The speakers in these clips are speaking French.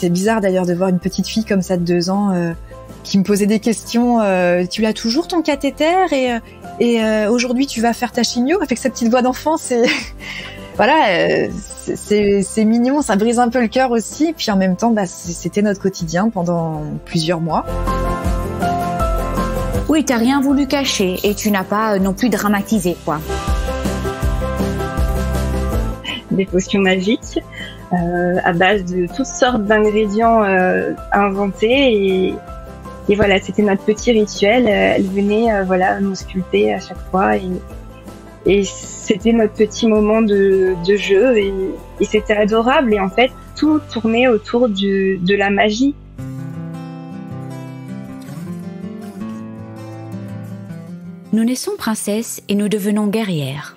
C'était bizarre d'ailleurs de voir une petite fille comme ça de 2 ans qui me posait des questions. Tu l'as toujours ton cathéter et aujourd'hui tu vas faire ta chimio avec sa petite voix d'enfant. C'est voilà, c'est mignon, ça brise un peu le cœur aussi. Puis en même temps, c'était notre quotidien pendant plusieurs mois. Oui, t'as rien voulu cacher et tu n'as pas non plus dramatisé, quoi. Des potions magiques à base de toutes sortes d'ingrédients inventés et voilà, c'était notre petit rituel. Elle venait nous sculpter à chaque fois et c'était notre petit moment de jeu et c'était adorable et en fait tout tournait autour de la magie. Nous naissons princesses et nous devenons guerrières.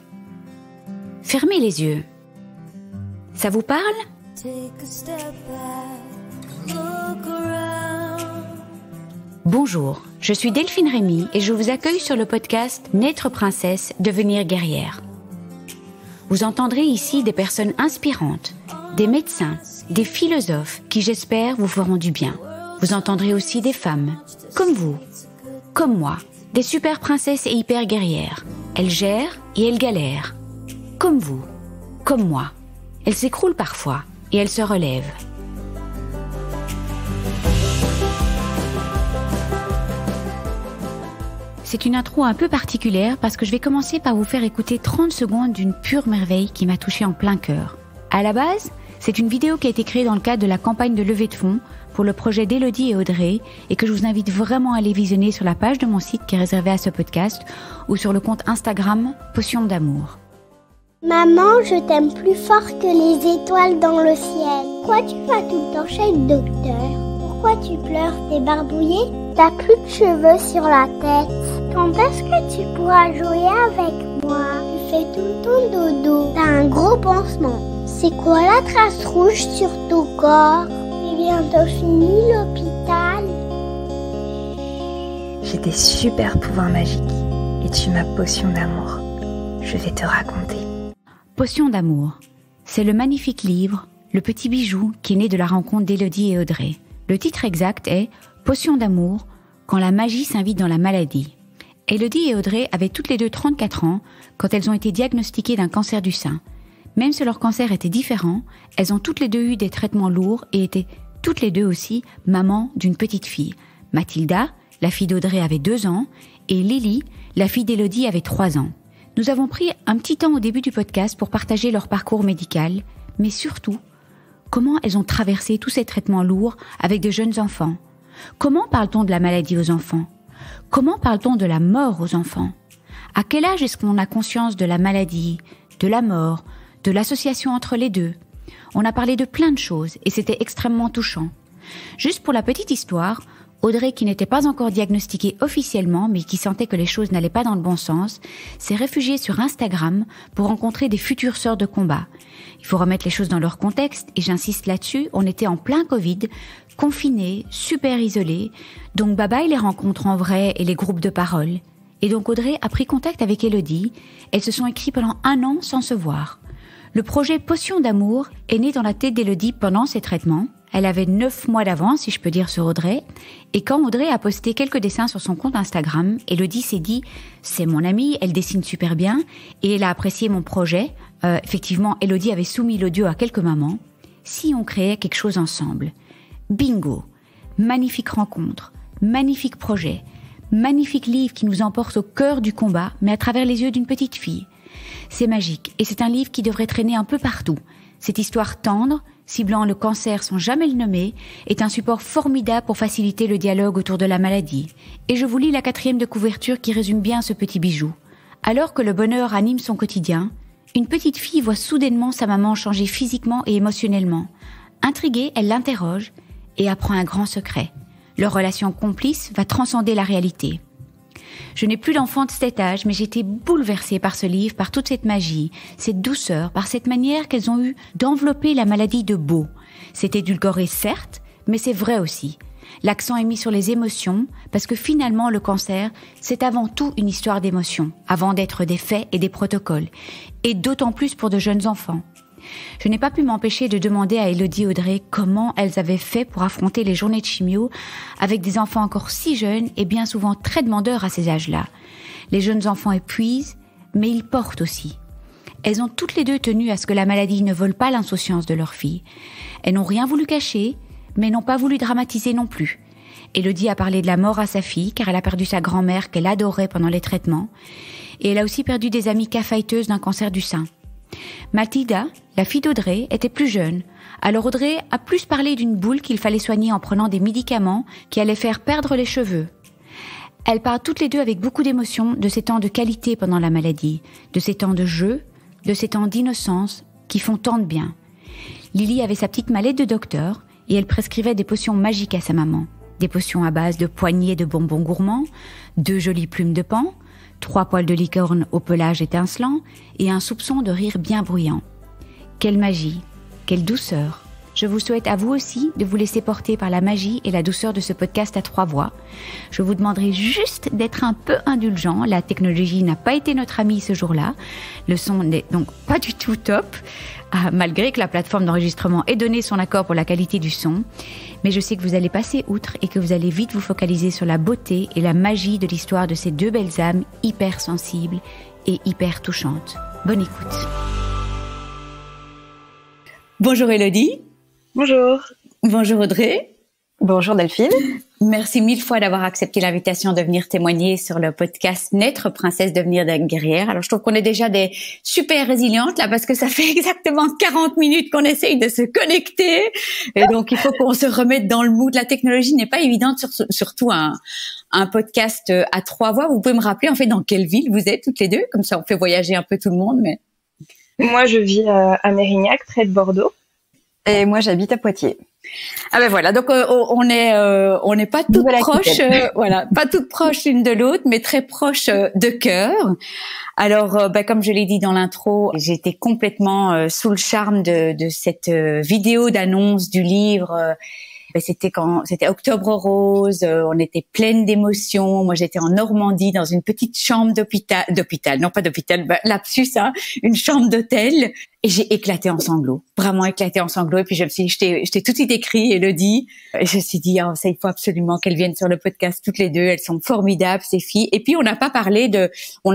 Fermez les yeux. Ça vous parle ? Bonjour, je suis Delphine Rémy et je vous accueille sur le podcast Naître princesse, devenir guerrière. Vous entendrez ici des personnes inspirantes, des médecins, des philosophes qui, j'espère, vous feront du bien. Vous entendrez aussi des femmes, comme vous, comme moi, des super princesses et hyper guerrières. Elles gèrent et elles galèrent, comme vous, comme moi. Elles s'écroulent parfois et elles se relèvent. C'est une intro un peu particulière parce que je vais commencer par vous faire écouter 30 secondes d'une pure merveille qui m'a touchée en plein cœur. À la base, c'est une vidéo qui a été créée dans le cadre de la campagne de levée de fonds pour le projet d'Élodie et Audrey et que je vous invite vraiment à aller visionner sur la page de mon site qui est réservée à ce podcast ou sur le compte Instagram Potion d'amour. Maman, je t'aime plus fort que les étoiles dans le ciel. Pourquoi tu vas tout le temps chez le docteur? Pourquoi tu pleures? T'es barbouillé? T'as plus de cheveux sur la tête. Quand est-ce que tu pourras jouer avec moi? Tu fais tout le temps dodo. T'as un gros pansement. C'est quoi la trace rouge sur ton corps? C'est bientôt fini l'hôpital. J'ai des super pouvoirs magiques et tu m'as potion d'amour. Je vais te raconter. Potion d'amour, c'est le magnifique livre, le petit bijou qui est né de la rencontre d'Élodie et Audrey. Le titre exact est Potion d'amour, quand la magie s'invite dans la maladie. Élodie et Audrey avaient toutes les deux 34 ans quand elles ont été diagnostiquées d'un cancer du sein. Même si leur cancer était différent, elles ont toutes les deux eu des traitements lourds et étaient toutes les deux aussi maman d'une petite fille. Mathilda, la fille d'Audrey, avait 2 ans et Lily, la fille d'Élodie, avait 3 ans. Nous avons pris un petit temps au début du podcast pour partager leur parcours médical, mais surtout, comment elles ont traversé tous ces traitements lourds avec de jeunes enfants. Comment parle-t-on de la maladie aux enfants? Comment parle-t-on de la mort aux enfants? À quel âge est-ce qu'on a conscience de la maladie, de la mort, de l'association entre les deux? On a parlé de plein de choses et c'était extrêmement touchant. Juste pour la petite histoire, Audrey, qui n'était pas encore diagnostiquée officiellement, mais qui sentait que les choses n'allaient pas dans le bon sens, s'est réfugiée sur Instagram pour rencontrer des futures sœurs de combat. Il faut remettre les choses dans leur contexte, et j'insiste là-dessus, on était en plein Covid, confinés, super isolés, donc bye bye les rencontres en vrai et les groupes de parole. Et donc Audrey a pris contact avec Élodie, elles se sont écrites pendant 1 an sans se voir. Le projet Potion d'amour est né dans la tête d'Élodie pendant ses traitements. Elle avait 9 mois d'avance, si je peux dire, sur Audrey. Et quand Audrey a posté quelques dessins sur son compte Instagram, Élodie s'est dit « c'est mon amie, elle dessine super bien » et elle a apprécié mon projet. Effectivement, Élodie avait soumis l'audio à quelques mamans. Si on créait quelque chose ensemble. Bingo! Magnifique rencontre, magnifique projet, magnifique livre qui nous emporte au cœur du combat, mais à travers les yeux d'une petite fille. C'est magique et c'est un livre qui devrait traîner un peu partout. Cette histoire tendre, ciblant le cancer sans jamais le nommer, est un support formidable pour faciliter le dialogue autour de la maladie. Et je vous lis la 4e de couverture qui résume bien ce petit bijou. Alors que le bonheur anime son quotidien, une petite fille voit soudainement sa maman changer physiquement et émotionnellement. Intriguée, elle l'interroge et apprend un grand secret. Leur relation complice va transcender la réalité. Je n'ai plus d'enfant de cet âge, mais j'ai été bouleversée par ce livre, par toute cette magie, cette douceur, par cette manière qu'elles ont eue d'envelopper la maladie de beau. C'est édulcoré certes, mais c'est vrai aussi. L'accent est mis sur les émotions, parce que finalement le cancer, c'est avant tout une histoire d'émotions, avant d'être des faits et des protocoles, et d'autant plus pour de jeunes enfants. je n'ai pas pu m'empêcher de demander à Élodie et Audrey comment elles avaient fait pour affronter les journées de chimio avec des enfants encore si jeunes et bien souvent très demandeurs à ces âges-là. Les jeunes enfants épuisent, mais ils portent aussi. Elles ont toutes les deux tenu à ce que la maladie ne vole pas l'insouciance de leur fille. Elles n'ont rien voulu cacher, mais n'ont pas voulu dramatiser non plus. Élodie a parlé de la mort à sa fille, car elle a perdu sa grand-mère qu'elle adorait pendant les traitements. Et elle a aussi perdu des amies cafeteuses d'un cancer du sein. Mathilda, la fille d'Audrey, était plus jeune. Alors Audrey a plus parlé d'une boule qu'il fallait soigner en prenant des médicaments qui allaient faire perdre les cheveux. Elles parlent toutes les deux avec beaucoup d'émotion de ces temps de qualité pendant la maladie, de ces temps de jeu, de ces temps d'innocence qui font tant de bien. Lily avait sa petite mallette de docteur et elle prescrivait des potions magiques à sa maman. Des potions à base de poignées de bonbons gourmands, 2 jolies plumes de paon, 3 poils de licorne au pelage étincelant et un soupçon de rire bien bruyant. Quelle magie, quelle douceur. Je vous souhaite à vous aussi de vous laisser porter par la magie et la douceur de ce podcast à 3 voix. Je vous demanderai juste d'être un peu indulgent. La technologie n'a pas été notre amie ce jour-là. Le son n'est donc pas du tout top, malgré que la plateforme d'enregistrement ait donné son accord pour la qualité du son. Mais je sais que vous allez passer outre et que vous allez vite vous focaliser sur la beauté et la magie de l'histoire de ces 2 belles âmes hyper sensibles et hyper touchantes. Bonne écoute. Bonjour Élodie. Bonjour. Bonjour Audrey. Bonjour Delphine. Merci 1000 fois d'avoir accepté l'invitation de venir témoigner sur le podcast Naître Princesse Devenir Guerrière. Alors je trouve qu'on est déjà des super résilientes là parce que ça fait exactement 40 minutes qu'on essaye de se connecter et donc il faut qu'on se remette dans le mood. La technologie n'est pas évidente, surtout un podcast à 3 voix. Vous pouvez me rappeler en fait dans quelle ville vous êtes toutes les deux, comme ça on fait voyager un peu tout le monde. Mais Moi, je vis à Mérignac, près de Bordeaux. Et moi, j'habite à Poitiers. Ah ben voilà, donc on n'est pas toutes proches, voilà, pas toutes proches l'une de l'autre, mais très proches de cœur. Alors, comme je l'ai dit dans l'intro, j'étais complètement sous le charme de cette vidéo d'annonce du livre. C'était Octobre Rose, on était pleine d'émotions. Moi, j'étais en Normandie dans une petite chambre lapsus, une chambre d'hôtel, et j'ai éclaté en sanglots, vraiment éclaté en sanglots. Et puis je t'ai tout de suite écrit, Élodie, et je me suis dit, ça, il faut absolument qu'elles viennent sur le podcast toutes les deux. Elles sont formidables, ces filles. Et puis on n'a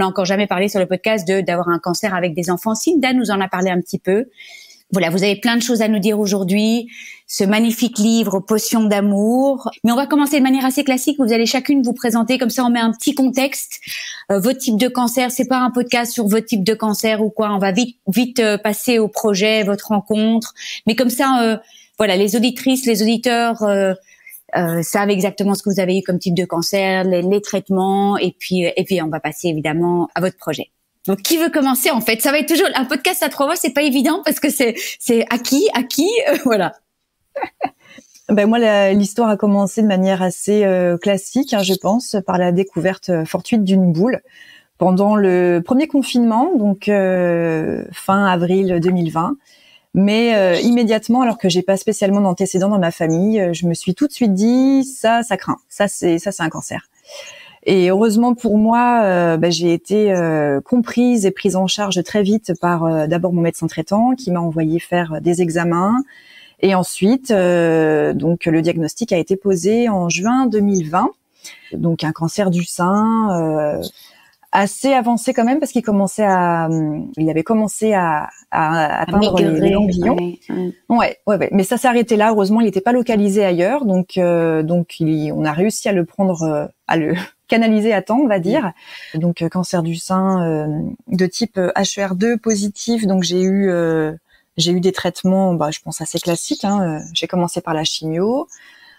encore jamais parlé sur le podcast d'avoir un cancer avec des enfants. Cinda nous en a parlé un petit peu. Voilà, vous avez plein de choses à nous dire aujourd'hui, ce magnifique livre Potions d'amour. Mais on va commencer de manière assez classique. Vous allez chacune vous présenter, comme ça on met un petit contexte. Votre type de cancer, c'est pas un podcast sur votre type de cancer ou quoi. On va vite passer au projet, votre rencontre. Mais comme ça, voilà, les auditrices, les auditeurs savent exactement ce que vous avez eu comme type de cancer, les traitements, et puis on va passer évidemment à votre projet. Donc, qui veut commencer, en fait? Ça va être toujours un podcast à 3 voix, c'est pas évident parce que c'est à qui, voilà. Ben moi, l'histoire a commencé de manière assez classique, je pense, par la découverte fortuite d'une boule pendant le premier confinement, donc fin avril 2020. Mais immédiatement, alors que j'ai pas spécialement d'antécédents dans ma famille, je me suis tout de suite dit ça craint, ça c'est un cancer. Et heureusement pour moi, j'ai été comprise et prise en charge très vite par d'abord mon médecin traitant qui m'a envoyé faire des examens. Et ensuite, donc le diagnostic a été posé en juin 2020. Donc un cancer du sein assez avancé quand même parce qu'il avait commencé à atteindre les ganglions. Ouais. Mais ça s'est arrêté là. Heureusement, il n'était pas localisé ailleurs. Donc on a réussi à le prendre, à le canaliser à temps, on va dire. Donc cancer du sein de type HER2 positif. Donc j'ai eu des traitements, je pense assez classiques. J'ai commencé par la chimio.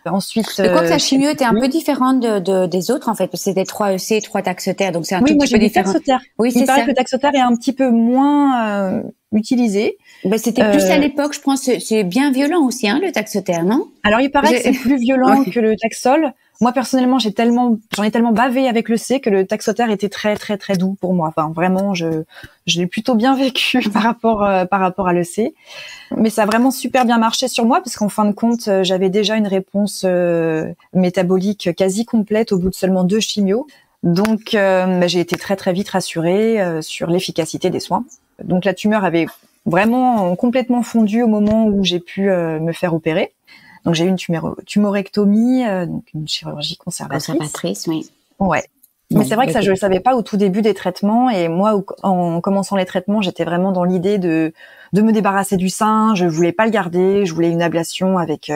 Ensuite, je crois que la chimio était un peu différente des autres en fait, parce que c'était 3 EC, 3 Taxotere, donc c'est un tout petit peu différent. Oui, il paraît que le Taxotere est un petit peu moins utilisé. C'était plus à l'époque, je pense. C'est bien violent aussi, le Taxotere, non? Alors il paraît que c'est plus violent que le Taxol. Moi personnellement, j'en ai tellement bavé avec le C que le Taxotere était très très très doux pour moi. Enfin vraiment, je l'ai plutôt bien vécu par rapport à le C. Mais ça a vraiment super bien marché sur moi parce qu'en fin de compte, j'avais déjà une réponse métabolique quasi complète au bout de seulement 2 chimios. Donc j'ai été très très vite rassurée sur l'efficacité des soins. Donc la tumeur avait vraiment complètement fondu au moment où j'ai pu me faire opérer. Donc j'ai eu une tumorectomie, donc une chirurgie conservatrice. Oui. Ouais. Mais c'est vrai que ça, je le savais pas au tout début des traitements. Et moi, en commençant les traitements, j'étais vraiment dans l'idée de me débarrasser du sein. Je voulais pas le garder. Je voulais une ablation avec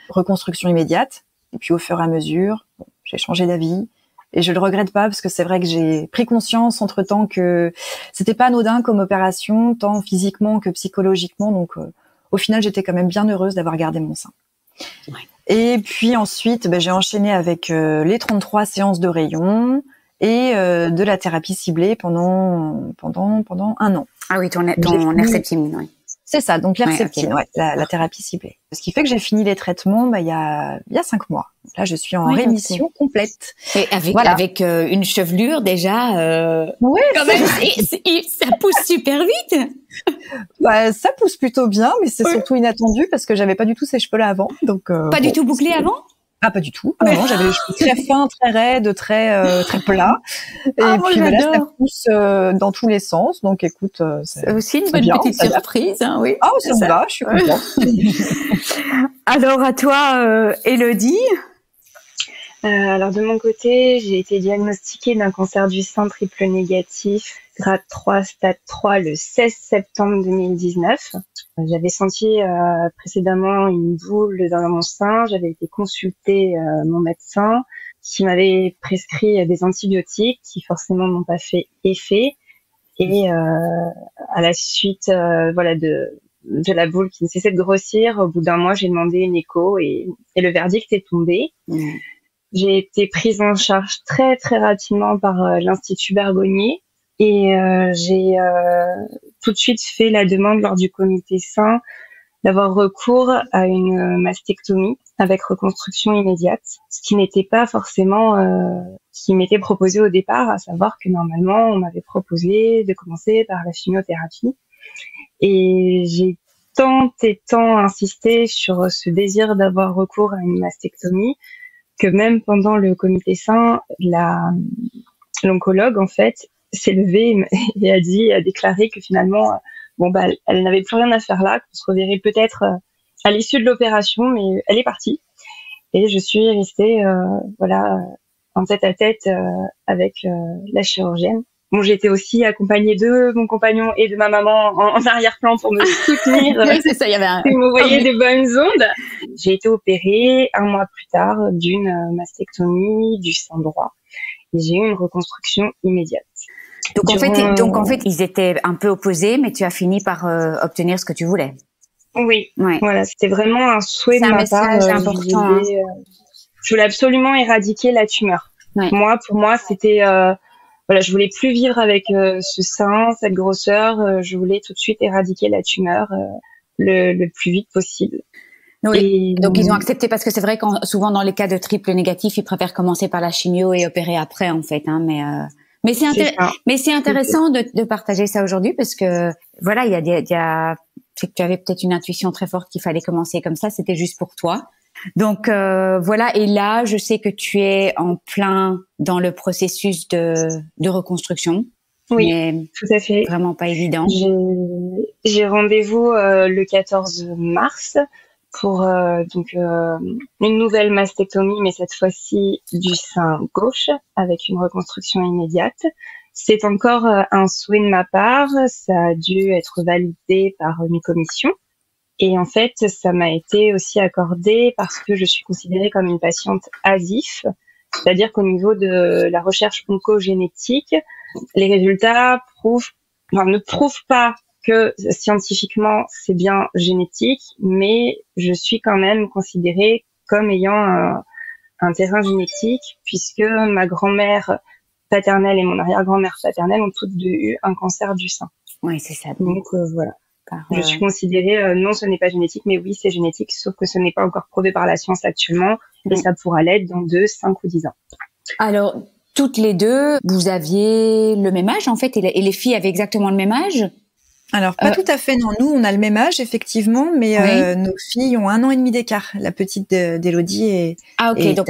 reconstruction immédiate. Et puis au fur et à mesure, j'ai changé d'avis. Et je le regrette pas parce que c'est vrai que j'ai pris conscience entre-temps que c'était pas anodin comme opération, tant physiquement que psychologiquement. Donc au final, j'étais quand même bien heureuse d'avoir gardé mon sein. Ouais. Et puis ensuite, j'ai enchaîné avec les 33 séances de rayons et de la thérapie ciblée pendant 1 an. Ah oui, ton herceptine, oui. C'est ça, donc l'herceptine, la thérapie ciblée. Ce qui fait que j'ai fini les traitements il y a 5 mois. Là, je suis en rémission complète. Et avec une chevelure déjà, oui, quand même, ça pousse super vite. Ça pousse plutôt bien, mais c'est surtout inattendu parce que j'avais pas du tout ces cheveux-là avant. Donc pas du tout bouclés avant. Ah, pas du tout. Non, j'avais les cheveux très fins, très raides, très plats. Et puis là, ça pousse dans tous les sens. Donc, écoute, c'est aussi une bonne petite surprise, hein, oui. Ah, ça me va, je suis contente. Alors, à toi, Élodie. Alors, de mon côté, j'ai été diagnostiquée d'un cancer du sein triple négatif, grade 3, stade 3, le 16 septembre 2019. J'avais senti précédemment une boule dans mon sein. J'avais été consulter mon médecin qui m'avait prescrit des antibiotiques qui forcément n'ont pas fait effet. Et à la suite de la boule qui ne cessait de grossir, au bout d'1 mois, j'ai demandé une écho et le verdict est tombé. J'ai été prise en charge très très rapidement par l'Institut Bergonié. Et j'ai tout de suite fait la demande lors du comité sein d'avoir recours à une mastectomie avec reconstruction immédiate, ce qui n'était pas forcément ce qui m'était proposé au départ, à savoir que normalement on m'avait proposé de commencer par la chimiothérapie. Et j'ai tant insisté sur ce désir d'avoir recours à une mastectomie que même pendant le comité sein, l'oncologue en fait s'est levée et a déclaré que finalement, elle n'avait plus rien à faire là, qu'on se reverrait peut-être à l'issue de l'opération, mais elle est partie. Et je suis restée, en tête-à-tête avec la chirurgienne. Bon, j'ai été aussi accompagnée de mon compagnon et de ma maman en arrière-plan pour me soutenir. Oui, c'est ça, il y avait si vous voyez des bonnes ondes. J'ai été opérée 1 mois plus tard d'une mastectomie du sein droit. Et j'ai eu une reconstruction immédiate. Donc en fait, ils étaient un peu opposés, mais tu as fini par obtenir ce que tu voulais. Oui, voilà, c'était vraiment un souhait de ma part. C'est important. Je voulais absolument éradiquer la tumeur. Ouais. Pour moi, c'était je voulais plus vivre avec ce sein, cette grosseur. Je voulais tout de suite éradiquer la tumeur le plus vite possible. Oui. Donc ils ont accepté parce que c'est vrai que souvent dans les cas de triple négatif, ils préfèrent commencer par la chimio et opérer après en fait. Mais c'est intéressant de partager ça aujourd'hui parce que voilà, il y a c'est que tu avais peut-être une intuition très forte qu'il fallait commencer comme ça. C'était juste pour toi. Donc voilà. Et là, je sais que tu es en plein dans le processus de reconstruction. Oui, mais tout à fait. Vraiment pas évident. J'ai rendez-vous le 14 mars pour une nouvelle mastectomie, mais cette fois-ci du sein gauche avec une reconstruction immédiate. C'est encore un souhait de ma part. Ça a dû être validé par une commission. Et en fait, ça m'a été aussi accordé parce que je suis considérée comme une patiente ASIF, c'est-à-dire qu'au niveau de la recherche oncogénétique, les résultats ne prouvent pas que scientifiquement c'est bien génétique, mais je suis quand même considérée comme ayant un terrain génétique puisque ma grand-mère paternelle et mon arrière-grand-mère paternelle ont toutes deux eu un cancer du sein. Oui, c'est ça. Donc voilà. Je suis considérée, non, ce n'est pas génétique, mais oui, c'est génétique, sauf que ce n'est pas encore prouvé par la science actuellement, et ça pourra l'être dans 2, 5 ou 10 ans. Alors, toutes les deux, vous aviez le même âge, en fait, et les filles avaient exactement le même âge? Alors, pas tout à fait, non. Nous, on a le même âge, effectivement, mais nos filles ont 1 an et demi d'écart. La petite d'Élodie est... Ah, ok. Donc,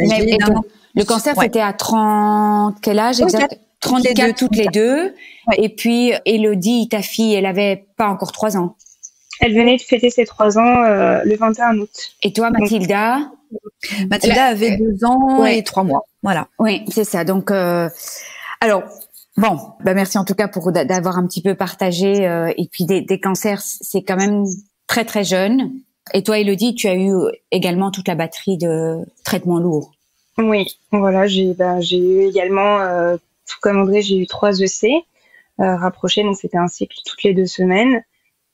le cancer, c'était à 30... Quel âge exact? 34 toutes les deux. Ouais. Et puis, Élodie, ta fille, elle avait pas encore 3 ans. Elle venait de fêter ses 3 ans le 21 août. Et toi, Mathilda? Mathilda avait 2 ans et 3 mois. Voilà. Oui, c'est ça. Donc, alors, bon, merci en tout cas pour d'avoir un petit peu partagé. Et puis des cancers, c'est quand même très très jeune. Et toi, Élodie, tu as eu également toute la batterie de traitements lourds. Oui, voilà, j'ai eu également, tout comme Audrey, j'ai eu 3 EC rapprochés, donc c'était un cycle toutes les 2 semaines.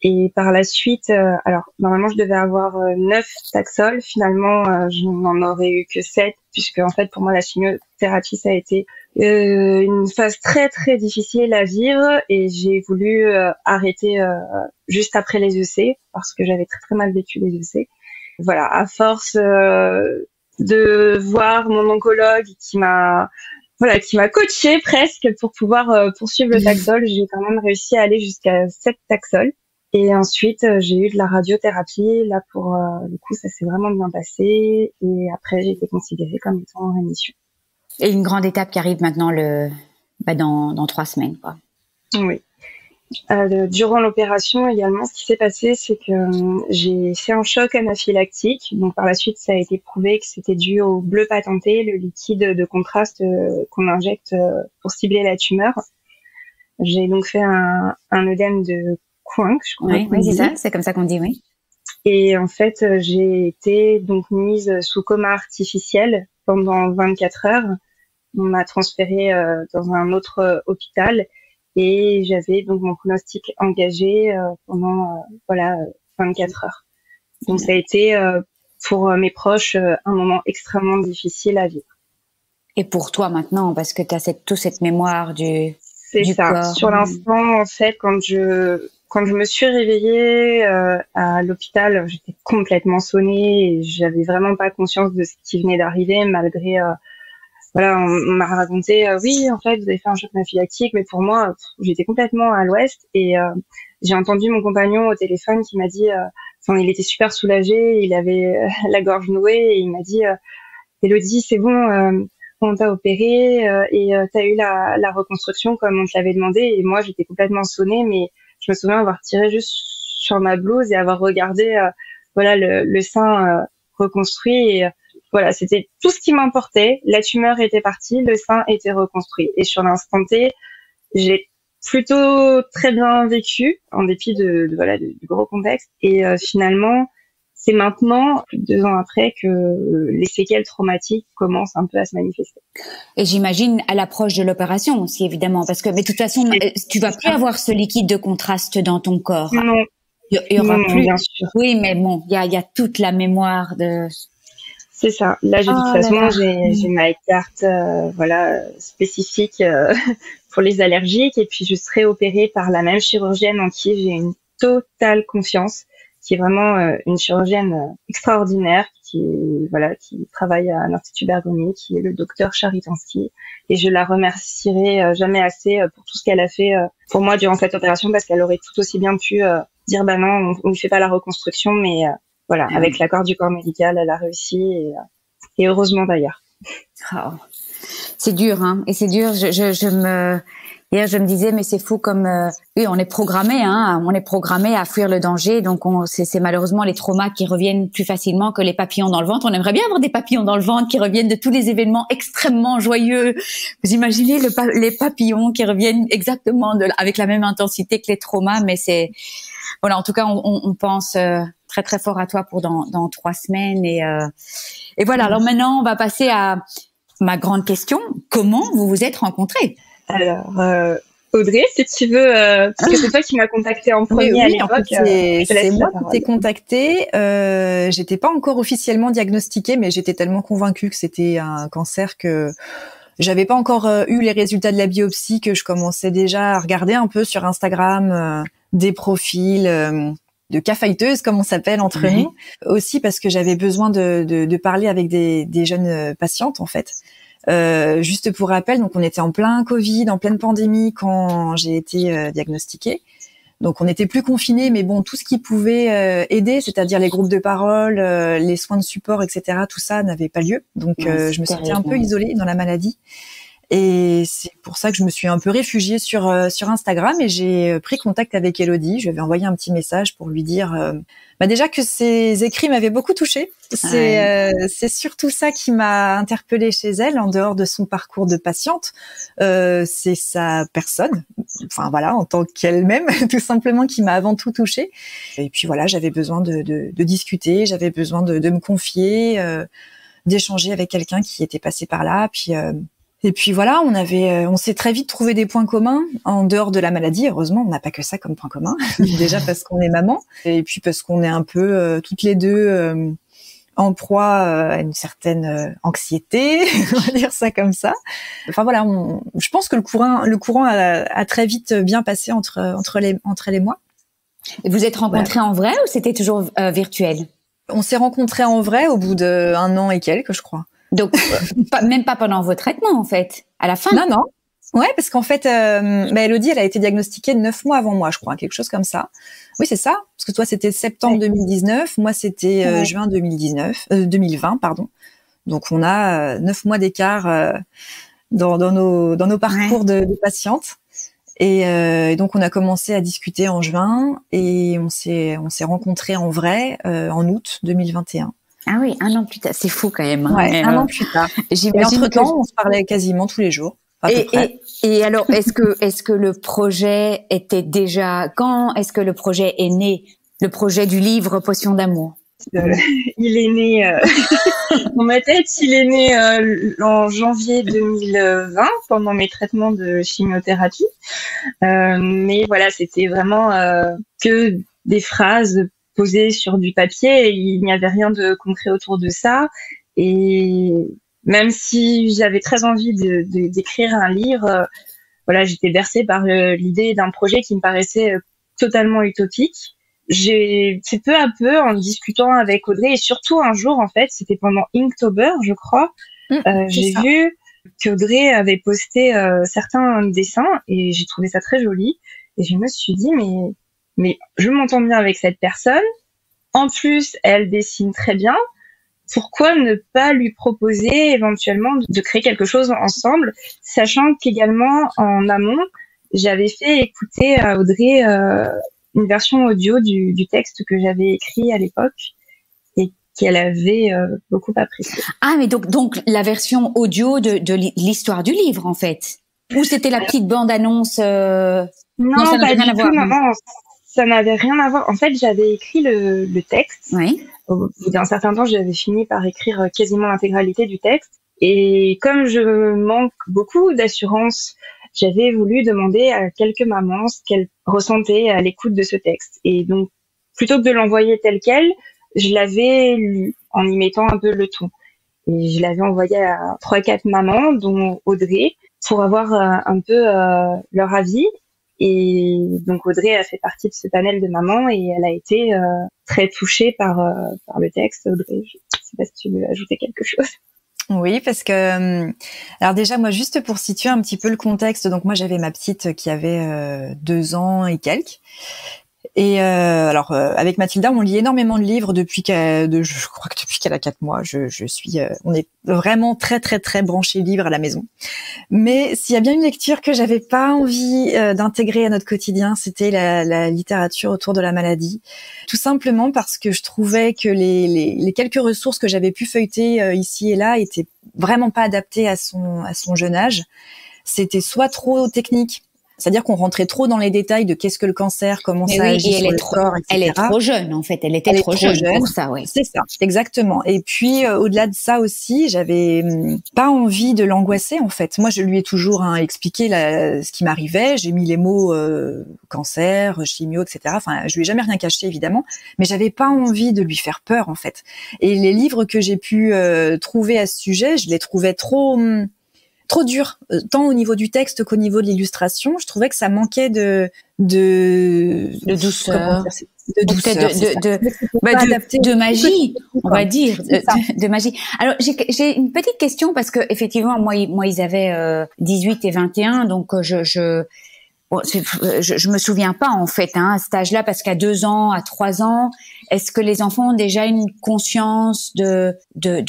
Et par la suite, alors normalement je devais avoir 9 Taxol, finalement je n'en aurais eu que 7, puisque en fait pour moi la chimiothérapie ça a été une phase très très difficile à vivre, et j'ai voulu arrêter juste après les EC parce que j'avais très très mal vécu les EC. Voilà, à force de voir mon oncologue qui m'a coaché presque pour pouvoir poursuivre le Taxol, j'ai quand même réussi à aller jusqu'à 7 Taxol. Et ensuite, j'ai eu de la radiothérapie. Là, pour le coup, ça s'est vraiment bien passé. Et après, j'ai été considérée comme étant en rémission. Et une grande étape qui arrive maintenant dans 3 semaines, quoi. Oui. Durant l'opération également, ce qui s'est passé, c'est que j'ai fait un choc anaphylactique. Donc par la suite, ça a été prouvé que c'était dû au bleu patenté, le liquide de contraste qu'on injecte pour cibler la tumeur. J'ai donc fait un œdème de Coinc, je crois. Oui, c'est ça, c'est comme ça qu'on dit, oui. Et en fait, j'ai été donc mise sous coma artificiel pendant 24 heures. On m'a transférée dans un autre hôpital, et j'avais donc mon pronostic engagé pendant 24 heures. Donc ça a été pour mes proches un moment extrêmement difficile à vivre. Et pour toi maintenant, parce que tu as toute cette mémoire du corps. Sur l'instant, en fait, quand je me suis réveillée à l'hôpital, j'étais complètement sonnée et j'avais vraiment pas conscience de ce qui venait d'arriver, malgré on m'a raconté oui, en fait, vous avez fait un choc anaphylactique, mais pour moi, j'étais complètement à l'ouest, et j'ai entendu mon compagnon au téléphone qui m'a dit il était super soulagé, il avait la gorge nouée, et il m'a dit Élodie, c'est bon, on t'a opéré et t'as eu la reconstruction comme on te l'avait demandé. Et moi, j'étais complètement sonnée, mais je me souviens avoir tiré juste sur ma blouse et avoir regardé le sein reconstruit, et c'était tout ce qui m'importait. La tumeur était partie, le sein était reconstruit, et sur l'instant T, j'ai plutôt très bien vécu en dépit du gros contexte. Et finalement, c'est maintenant, plus de 2 ans après, que les séquelles traumatiques commencent un peu à se manifester. Et j'imagine à l'approche de l'opération aussi, évidemment, parce que mais de toute façon, tu vas plus avoir ce liquide de contraste dans ton corps. Non. Il y aura plus. Bien sûr. Oui, mais bon, il y a toute la mémoire de. C'est ça. Là, de toute façon, j'ai ma carte spécifique pour les allergiques, et puis je serai opérée par la même chirurgienne en qui j'ai une totale confiance, qui est vraiment une chirurgienne extraordinaire, qui travaille à l'Institut Bergonié, qui est le docteur Charitansky, et je la remercierai jamais assez pour tout ce qu'elle a fait pour moi durant cette opération, parce qu'elle aurait tout aussi bien pu dire non, on ne fait pas la reconstruction, mais avec l'accord du corps médical, elle a réussi, et heureusement d'ailleurs. Oh. C'est dur, hein, et c'est dur. Hier, je me disais, mais c'est fou comme oui, on est programmé à fuir le danger, donc c'est malheureusement les traumas qui reviennent plus facilement que les papillons dans le ventre. On aimerait bien avoir des papillons dans le ventre qui reviennent de tous les événements extrêmement joyeux. Vous imaginez les papillons qui reviennent exactement avec la même intensité que les traumas, mais c'est en tout cas, on pense très très fort à toi pour dans 3 semaines, et voilà. Alors maintenant, on va passer à ma grande question. Comment vous vous êtes rencontrés? Alors, Audrey, si tu veux, parce que c'est toi qui m'as contacté en premier à l'époque. C'est moi qui t'ai contacté. J'étais pas encore officiellement diagnostiquée, mais j'étais tellement convaincue que c'était un cancer que j'avais pas encore eu les résultats de la biopsie, que je commençais déjà à regarder un peu sur Instagram des profils de cas fighteuses, comme on s'appelle entre nous. Aussi parce que j'avais besoin de parler avec des jeunes patientes, en fait. Juste pour rappel, donc on était en plein Covid, en pleine pandémie quand j'ai été diagnostiquée. Donc on n'était plus confinés, mais bon, tout ce qui pouvait aider, c'est-à-dire les groupes de parole, les soins de support, etc., tout ça n'avait pas lieu. Donc je me sentais un peu isolée dans la maladie. Et c'est pour ça que je me suis un peu réfugiée sur Instagram et j'ai pris contact avec Elodie. Je lui avais envoyé un petit message pour lui dire déjà que ses écrits m'avaient beaucoup touchée. C'est surtout ça qui m'a interpellée chez elle, en dehors de son parcours de patiente. C'est sa personne, enfin voilà, en tant qu'elle-même, tout simplement, qui m'a avant tout touchée. Et puis voilà, j'avais besoin de discuter, j'avais besoin de me confier, d'échanger avec quelqu'un qui était passé par là. Et puis voilà, on s'est très vite trouvé des points communs en dehors de la maladie. Heureusement, on n'a pas que ça comme point commun. Déjà parce qu'on est maman, et puis parce qu'on est un peu toutes les deux en proie à une certaine anxiété, on va dire ça comme ça. Enfin voilà, je pense que le courant a très vite bien passé entre elle et moi. Et vous êtes rencontrés en vrai ou c'était toujours virtuel? On s'est rencontrés en vrai au bout d'1 an et quelques, je crois. Donc, même pas pendant vos traitements, en fait, à la fin. Non. Ouais, parce qu'en fait, Elodie, elle a été diagnostiquée 9 mois avant moi, je crois, quelque chose comme ça. Oui, c'est ça. Parce que toi, c'était septembre 2019, moi, c'était juin 2020, pardon. Donc, on a 9 mois d'écart dans nos parcours de patientes. Et donc, on a commencé à discuter en juin et on s'est rencontrés en vrai en août 2021. Ah oui, 1 an plus tard, c'est fou quand même. Ouais, 1 an plus tard. Et entre-temps, on se parlait quasiment tous les jours. Et alors, est-ce que le projet était déjà, quand est-ce que le projet est né, le projet du livre Potion d'amour? Il est né, dans ma tête, il est né en janvier 2020 pendant mes traitements de chimiothérapie. Mais voilà, c'était vraiment que des phrases posé sur du papier, et il n'y avait rien de concret autour de ça. Et même si j'avais très envie d'écrire un livre, voilà, j'étais bercée par l'idée d'un projet qui me paraissait totalement utopique. C'est peu à peu, en discutant avec Audrey, et surtout un jour, en fait, c'était pendant Inktober, je crois, j'ai vu qu'Audrey avait posté certains dessins, et j'ai trouvé ça très joli. Et je me suis dit, mais je m'entends bien avec cette personne. En plus, elle dessine très bien. Pourquoi ne pas lui proposer éventuellement de créer quelque chose ensemble, sachant qu'également en amont, j'avais fait écouter à Audrey une version audio du texte que j'avais écrit à l'époque et qu'elle avait beaucoup apprécié. Ah, mais donc la version audio de l'histoire du livre, en fait. Ou c'était la petite bande-annonce Non, ça n'avait rien à voir. Non, ça n'avait rien à voir. En fait, j'avais écrit le texte. Oui. Au bout d'un certain temps, j'avais fini par écrire quasiment l'intégralité du texte. Et comme je manque beaucoup d'assurance, j'avais voulu demander à quelques mamans ce qu'elles ressentaient à l'écoute de ce texte. Et donc, plutôt que de l'envoyer tel quel, je l'avais lu en y mettant un peu le ton. Et je l'avais envoyé à 3-4 mamans, dont Audrey, pour avoir un peu leur avis. Et donc Audrey a fait partie de ce panel de mamans et elle a été très touchée par le texte. Audrey, je sais pas si tu veux ajouter quelque chose. Oui, parce que alors déjà moi, juste pour situer un petit peu le contexte, donc moi j'avais ma petite qui avait 2 ans et quelques. Et alors avec Mathilda, on lit énormément de livres je crois que depuis qu'elle a 4 mois. On est vraiment très très très branchés livres à la maison. Mais s'il y a bien une lecture que j'avais pas envie d'intégrer à notre quotidien, c'était la littérature autour de la maladie. Tout simplement parce que je trouvais que les quelques ressources que j'avais pu feuilleter ici et là étaient vraiment pas adaptées à son jeune âge. C'était soit trop technique. C'est-à-dire qu'on rentrait trop dans les détails de qu'est-ce que le cancer, comment ça agit sur le corps, etc. Elle est trop jeune, en fait. Elle était trop jeune pour ça, oui. C'est ça, exactement. Et puis, au-delà de ça aussi, j'avais pas envie de l'angoisser, en fait. Moi, je lui ai toujours expliqué ce qui m'arrivait. J'ai mis les mots cancer, chimio, etc. Enfin, je lui ai jamais rien caché, évidemment. Mais j'avais pas envie de lui faire peur, en fait. Et les livres que j'ai pu trouver à ce sujet, je les trouvais trop dur, tant au niveau du texte qu'au niveau de l'illustration. Je trouvais que ça manquait de douceur, de magie, on va dire, de magie. Alors j'ai une petite question parce que effectivement moi ils avaient 18 et 21, donc Bon, je me souviens pas en fait à cet âge-là, parce qu'à 2 ans, à 3 ans, est-ce que les enfants ont déjà une conscience de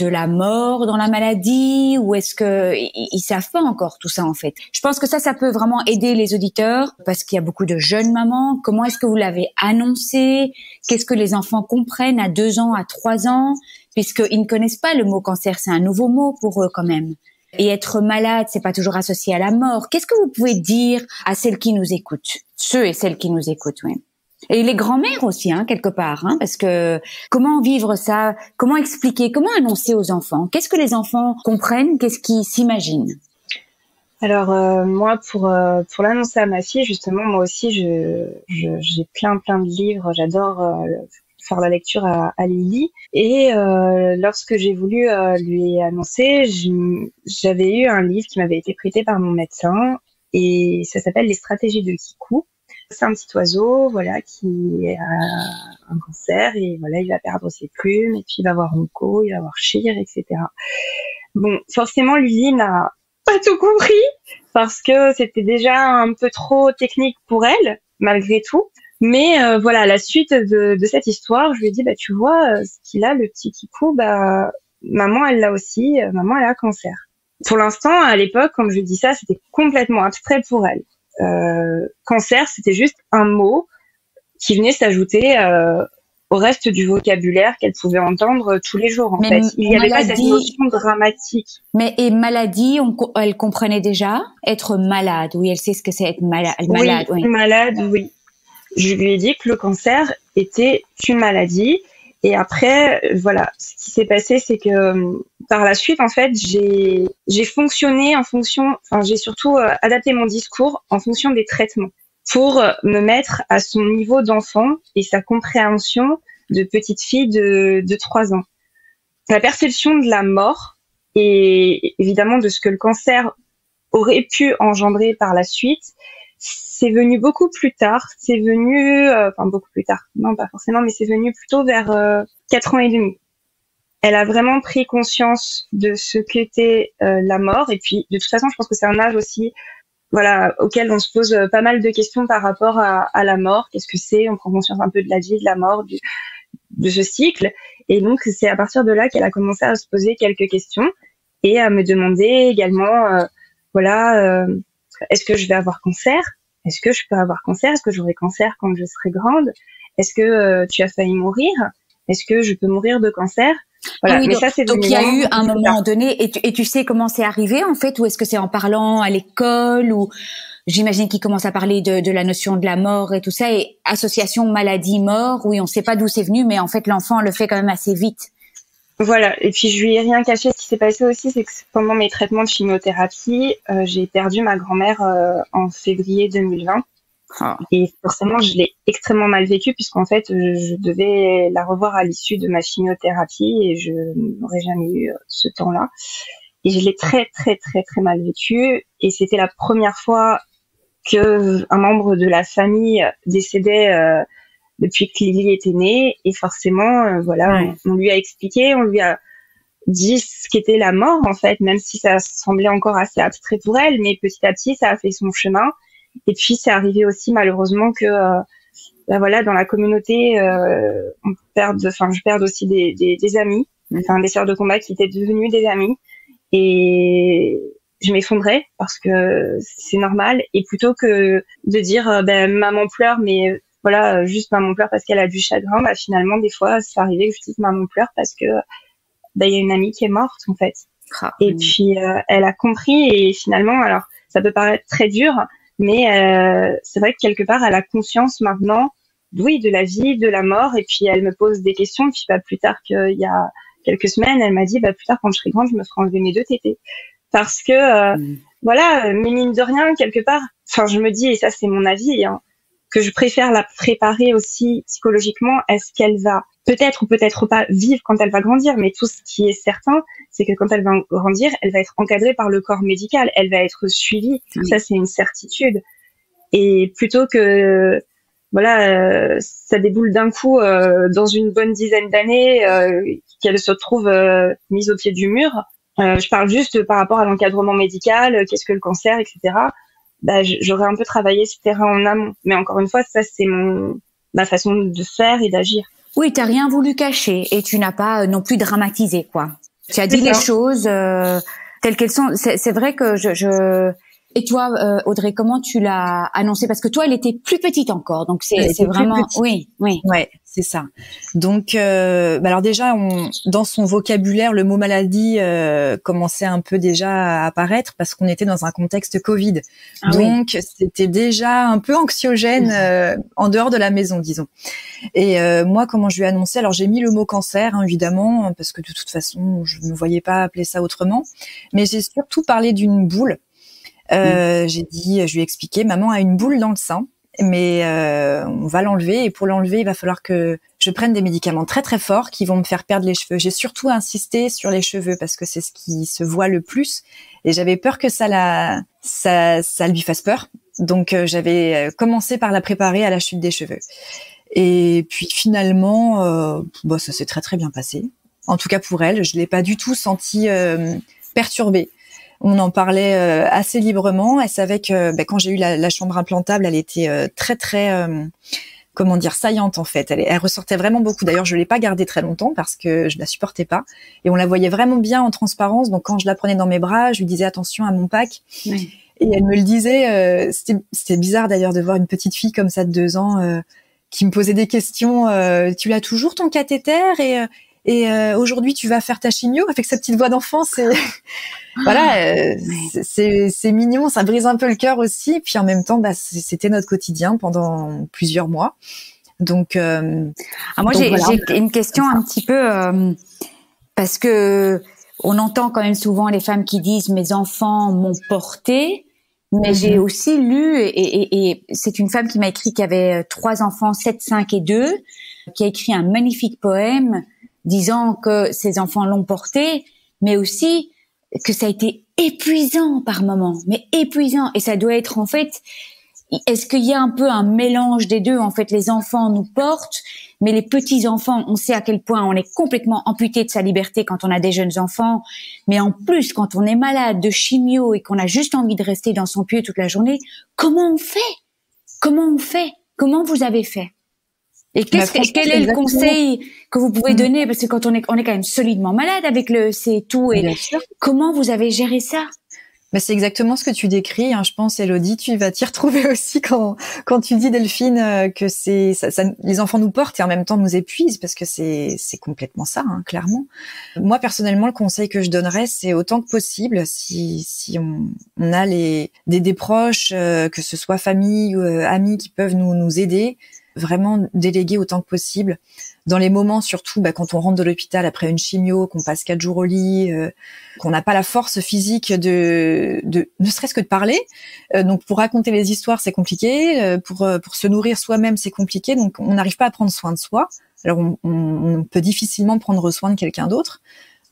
la mort dans la maladie, ou est-ce que ils savent pas encore tout ça en fait? Je pense que ça peut vraiment aider les auditeurs, parce qu'il y a beaucoup de jeunes mamans. Comment est-ce que vous l'avez annoncé? Qu'est-ce que les enfants comprennent à 2 ans, à 3 ans, puisqu'ils ne connaissent pas le mot cancer, c'est un nouveau mot pour eux quand même. Et être malade, c'est pas toujours associé à la mort. Qu'est-ce que vous pouvez dire à celles qui nous écoutent, ceux et celles qui nous écoutent, oui. Et les grands-mères aussi, quelque part, parce que comment vivre ça, comment expliquer, comment annoncer aux enfants? Qu'est-ce que les enfants comprennent? Qu'est-ce qu'ils s'imaginent? Alors moi, pour l'annoncer à ma fille, justement, moi aussi, j'ai plein de livres. J'adore faire la lecture à Lily. Et lorsque j'ai voulu lui annoncer, j'avais eu un livre qui m'avait été prêté par mon médecin, et ça s'appelle Les stratégies de Kikou. C'est un petit oiseau, voilà, qui a un cancer, et voilà, il va perdre ses plumes, et puis il va avoir Ronco, il va avoir Chir, etc. Bon, forcément, Lily n'a pas tout compris, parce que c'était déjà un peu trop technique pour elle, malgré tout. Mais voilà, à la suite de cette histoire, je lui ai dit, tu vois, ce qu'il a, le petit Kikou, maman, elle l'a aussi, maman, elle a un cancer. Pour l'instant, à l'époque, quand je lui dis ça, c'était complètement abstrait pour elle. Cancer, c'était juste un mot qui venait s'ajouter au reste du vocabulaire qu'elle pouvait entendre tous les jours, en fait. Il n'y avait pas cette notion dramatique. Mais et maladie, elle comprenait déjà être malade. Oui, elle sait ce que c'est être malade. Oui, malade, oui. Je lui ai dit que le cancer était une maladie. Et après, voilà, ce qui s'est passé, c'est que par la suite, en fait, j'ai fonctionné en fonction, j'ai surtout adapté mon discours en fonction des traitements pour me mettre à son niveau d'enfant et sa compréhension de petite fille de 3 ans. La perception de la mort et évidemment de ce que le cancer aurait pu engendrer par la suite, c'est venu beaucoup plus tard. C'est venu, beaucoup plus tard. Non, pas forcément, mais c'est venu plutôt vers 4 ans et demi. Elle a vraiment pris conscience de ce qu'était la mort. Et puis, de toute façon, je pense que c'est un âge aussi, voilà, auquel on se pose pas mal de questions par rapport à la mort. Qu'est-ce que c'est? On prend conscience un peu de la vie, de la mort, de ce cycle. Et donc, c'est à partir de là qu'elle a commencé à se poser quelques questions et à me demander également, est-ce que je vais avoir cancer? Est-ce que je peux avoir cancer? Est-ce que j'aurai cancer quand je serai grande? Est-ce que tu as failli mourir? Est-ce que je peux mourir de cancer? Voilà. Oui, mais ça, c'est donc il y a eu un moment donné, et tu sais comment c'est arrivé en fait, ou est-ce que c'est en parlant à l'école, ou j'imagine qu'il commence à parler de la notion de la mort et tout ça, et association maladie-mort, oui, on ne sait pas d'où c'est venu, mais en fait l'enfant le fait quand même assez vite. Voilà, et puis je lui ai rien caché. Ce qui s'est passé aussi, c'est que pendant mes traitements de chimiothérapie, j'ai perdu ma grand-mère en février 2020. Ah. Et forcément, je l'ai extrêmement mal vécu, puisqu'en fait, je devais la revoir à l'issue de ma chimiothérapie et je n'aurais jamais eu ce temps-là. Et je l'ai très mal vécu. Et c'était la première fois que un membre de la famille décédait depuis que Lily était née, et forcément, on lui a expliqué, on lui a dit ce qu'était la mort, en fait, même si ça semblait encore assez abstrait pour elle, mais petit à petit, ça a fait son chemin. Et puis, c'est arrivé aussi, malheureusement, que, dans la communauté, je perde aussi des amis, des sœurs de combat qui étaient devenues des amis, et je m'effondrais parce que c'est normal, et plutôt que de dire, maman pleure, mais voilà, juste maman pleure parce qu'elle a du chagrin, finalement, des fois, c'est arrivé que je dise maman pleure parce que, il y a une amie qui est morte, en fait. Et puis, elle a compris, et finalement, alors, ça peut paraître très dur, mais c'est vrai que quelque part, elle a conscience maintenant, oui, de la vie, de la mort, et puis elle me pose des questions, puis plus tard qu'il y a quelques semaines, elle m'a dit, plus tard, quand je serai grande, je me ferai enlever mes 2 tétés. Parce que, mais mine de rien, quelque part, je me dis, et ça, c'est mon avis, que je préfère la préparer aussi psychologiquement à ce qu'elle va peut-être ou peut-être pas vivre quand elle va grandir, mais tout ce qui est certain, c'est que quand elle va grandir, elle va être encadrée par le corps médical, elle va être suivie, ça c'est une certitude. Et plutôt que ça déboule d'un coup dans une bonne dizaine d'années, qu'elle se retrouve mise au pied du mur, je parle juste par rapport à l'encadrement médical, qu'est-ce que le cancer, etc. j'aurais un peu travaillé ce terrain en amont. Mais encore une fois, ça c'est ma façon de faire et d'agir. Oui, t'as rien voulu cacher et tu n'as pas non plus dramatisé, quoi. Tu as dit les choses telles qu'elles sont. C'est vrai que Et toi, Audrey, comment tu l'as annoncé? Parce que toi, elle était plus petite encore, donc c'est vraiment, oui. Ouais, c'est ça. Donc, alors déjà, dans son vocabulaire, le mot maladie commençait un peu déjà à apparaître parce qu'on était dans un contexte Covid. Donc, c'était déjà un peu anxiogène en dehors de la maison, disons. Et moi, comment je lui ai annoncé? Alors, j'ai mis le mot cancer, hein, évidemment, parce que de toute façon, je ne me voyais pas appeler ça autrement. Mais j'ai surtout parlé d'une boule. Je lui ai expliqué, maman a une boule dans le sein, mais on va l'enlever et pour l'enlever, il va falloir que je prenne des médicaments très très forts qui vont me faire perdre les cheveux. J'ai surtout insisté sur les cheveux parce que c'est ce qui se voit le plus et j'avais peur que ça lui fasse peur. Donc j'avais commencé par la préparer à la chute des cheveux. Et puis finalement, ça s'est très très bien passé. En tout cas pour elle, je l'ai pas du tout sentie perturbée. On en parlait assez librement. Elle savait que quand j'ai eu la chambre implantable, elle était très très saillante en fait. Elle ressortait vraiment beaucoup. D'ailleurs, je l'ai pas gardée très longtemps parce que je la supportais pas. Et on la voyait vraiment bien en transparence. Donc quand je la prenais dans mes bras, je lui disais attention à mon pack. Oui. Et elle me le disait. C'était bizarre d'ailleurs de voir une petite fille comme ça de 2 ans qui me posait des questions. Tu l'as toujours ton cathéter et aujourd'hui tu vas faire ta chimio avec sa petite voix d'enfant. C'est mignon, ça brise un peu le cœur aussi. Puis en même temps, c'était notre quotidien pendant plusieurs mois. Donc, moi j'ai une question un petit peu parce que on entend quand même souvent les femmes qui disent mes enfants m'ont porté. Mais j'ai aussi lu et c'est une femme qui m'a écrit qui avait 3 enfants, 7, 5 et 2, qui a écrit un magnifique poème disant que ses enfants l'ont porté, mais aussi que ça a été épuisant par moments, mais épuisant. Et ça doit être en fait, est-ce qu'il y a un peu un mélange des deux? En fait, les enfants nous portent, mais les petits-enfants, on sait à quel point on est complètement amputé de sa liberté quand on a des jeunes enfants. Mais en plus, quand on est malade de chimio et qu'on a juste envie de rester dans son pieu toute la journée, comment on fait? Comment vous avez fait? Et quel est le conseil que vous pouvez donner? Parce que quand on est quand même solidement malade avec c'est tout. Et comment vous avez géré ça? C'est exactement ce que tu décris, hein. Je pense, Élodie, tu vas t'y retrouver aussi quand tu dis, Delphine, que les enfants nous portent et en même temps nous épuisent, parce que c'est complètement ça, hein, clairement. Moi, personnellement, le conseil que je donnerais, c'est autant que possible, si on a des proches, que ce soit famille ou amis qui peuvent nous aider, vraiment déléguer autant que possible. Dans les moments surtout quand on rentre de l'hôpital après une chimio, qu'on passe 4 jours au lit, qu'on n'a pas la force physique de ne serait-ce que de parler. Donc pour raconter les histoires, c'est compliqué. Pour se nourrir soi-même, c'est compliqué. Donc on n'arrive pas à prendre soin de soi. Alors on peut difficilement prendre soin de quelqu'un d'autre.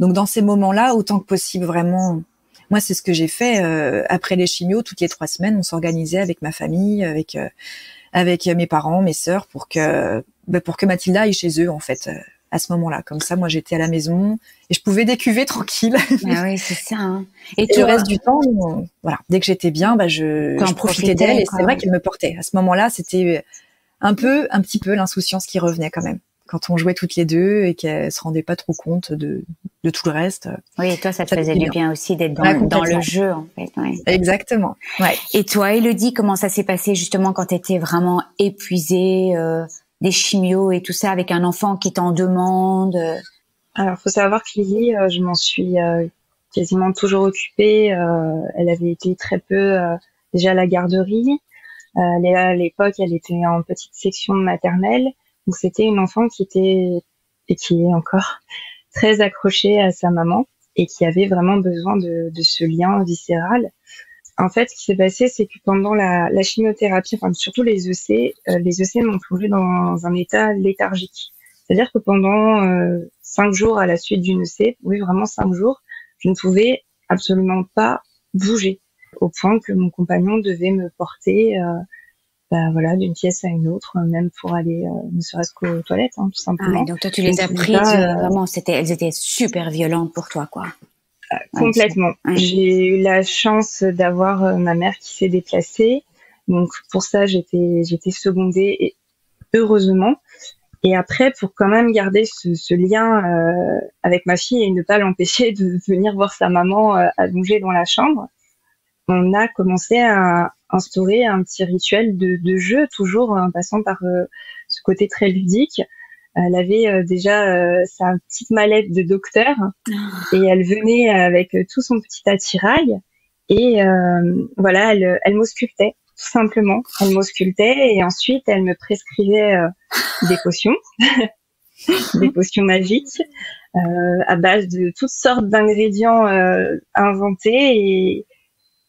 Donc dans ces moments-là, autant que possible, vraiment. Moi, c'est ce que j'ai fait après les chimios. Toutes les 3 semaines, on s'organisait avec ma famille, avec mes parents, mes sœurs, pour que Mathilda aille chez eux, en fait, à ce moment-là. Comme ça, moi, j'étais à la maison et je pouvais décuver tranquille. Ah oui, c'est ça. Hein. Et le reste du temps, voilà, dès que j'étais bien, je profitais d'elle. Et c'est vrai qu'elle me portait. À ce moment-là, c'était un petit peu l'insouciance qui revenait quand même. Quand on jouait toutes les deux et qu'elle se rendait pas trop compte de tout le reste. Oui, et toi, ça te faisait du bien aussi d'être dans le jeu, en fait. Ouais. Exactement. Ouais. Et toi, Élodie, comment ça s'est passé justement quand tu étais vraiment épuisée, des chimios et tout ça, avec un enfant qui est en demande? Alors, faut savoir que Lily, je m'en suis quasiment toujours occupée. Elle avait été très peu déjà à la garderie. À l'époque, elle était en petite section de maternelle. Donc c'était une enfant qui était et qui est encore très accrochée à sa maman et qui avait vraiment besoin de ce lien viscéral. En fait, ce qui s'est passé, c'est que pendant la chimiothérapie, enfin surtout les EC m'ont plongé dans un état léthargique. C'est-à-dire que pendant 5 jours à la suite d'une EC, oui vraiment 5 jours, je ne pouvais absolument pas bouger, au point que mon compagnon devait me porter d'une pièce à une autre, même pour aller ne serait-ce qu'aux toilettes, hein, tout simplement. Ah, donc toi tu les as prises vraiment, elles étaient super violentes pour toi, quoi. Complètement. Ouais. J'ai eu la chance d'avoir ma mère qui s'est déplacée. Donc pour ça, j'étais secondée et heureusement. Et après, pour quand même garder ce lien avec ma fille et ne pas l'empêcher de venir voir sa maman allongée dans la chambre, on a commencé à instaurer un petit rituel de jeu, toujours en passant par ce côté très ludique. Elle avait déjà sa petite mallette de docteur et elle venait avec tout son petit attirail et voilà, elle m'auscultait tout simplement. Elle m'auscultait et ensuite elle me prescrivait des potions, des potions magiques à base de toutes sortes d'ingrédients inventés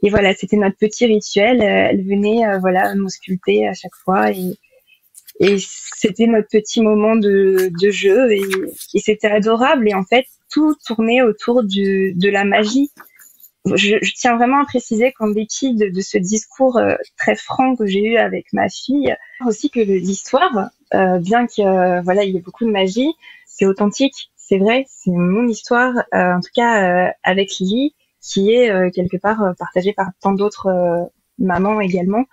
et voilà, c'était notre petit rituel. Elle venait voilà m'ausculter à chaque fois et c'était notre petit moment de jeu et c'était adorable. Et en fait, tout tournait autour de la magie. Je tiens vraiment à préciser qu'en dépit de ce discours très franc que j'ai eu avec ma fille, aussi que l'histoire, bien que voilà, il y ait beaucoup de magie, c'est authentique, c'est vrai, c'est mon histoire, en tout cas avec Lily, qui est quelque part partagée par tant d'autres mamans également.